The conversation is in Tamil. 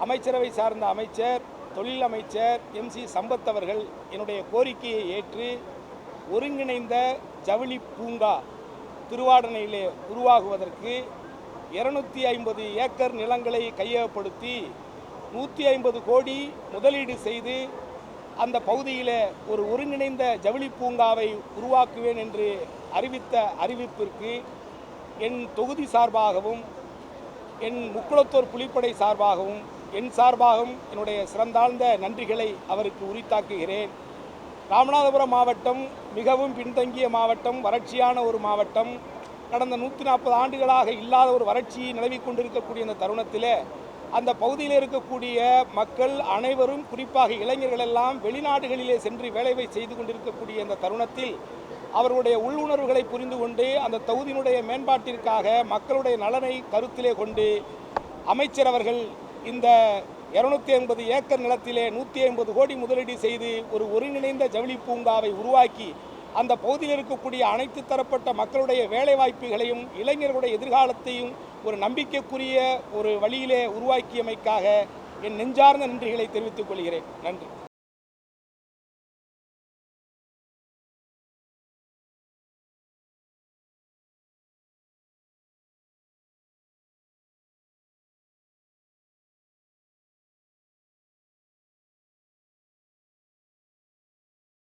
அமைச்சரவை சார்ந்த அமைச்சர் தொழில் அமைச்சர் MC சம்பத் அவர்கள் என்னுடைய கோரிக்கையை ஏற்று ஒருங்கிணைந்த ஜவுளி பூங்கா திருவாடனையிலே உருவாகுவதற்கு 250 ஏக்கர் நிலங்களை கையகப்படுத்தி 150 கோடி முதலீடு செய்து அந்த பகுதியில் ஒரு ஒருங்கிணைந்த ஜவுளி பூங்காவை உருவாக்குவேன் என்று அறிவித்த அறிவிப்பிற்கு என் தொகுதி சார்பாகவும் என் முக்குளத்தூர் புலிப்படை சார்பாகவும் என் சார்பாகவும் என்னுடைய சிறந்தாழ்ந்த நன்றிகளை அவருக்கு உரித்தாக்குகிறேன். ராமநாதபுரம் மாவட்டம் மிகவும் பின்தங்கிய மாவட்டம், வறட்சியான ஒரு மாவட்டம். கடந்த 140 ஆண்டுகளாக இல்லாத ஒரு வறட்சி நிலவிக் கொண்டிருக்கக்கூடிய இந்த தருணத்தில் அந்த பகுதியில் இருக்கக்கூடிய மக்கள் அனைவரும், குறிப்பாக இளைஞர்கள் எல்லாம் வெளிநாடுகளிலே சென்று வேலைவை செய்து கொண்டிருக்கக்கூடிய இந்த தருணத்தில் அவர்களுடைய உள்ளுணர்வுகளை புரிந்து கொண்டு அந்த தொகுதியினுடைய மேம்பாட்டிற்காக மக்களுடைய நலனை கருத்திலே கொண்டு அமைச்சர் அவர்கள் இந்த 250 ஏக்கர் நிலத்திலே 150 கோடி முதலீடு செய்து ஒரு ஒருங்கிணைந்த ஜவுளி பூங்காவை உருவாக்கி அந்த பகுதியில் இருக்கக்கூடிய அனைத்து தரப்பட்ட மக்களுடைய வேலை வாய்ப்புகளையும் இளைஞர்களுடைய எதிர்காலத்தையும் ஒரு நம்பிக்கைக்குரிய ஒரு வழியிலே உருவாக்கியமைக்காக என் நெஞ்சார்ந்த நன்றிகளை தெரிவித்துக் கொள்கிறேன். நன்றி.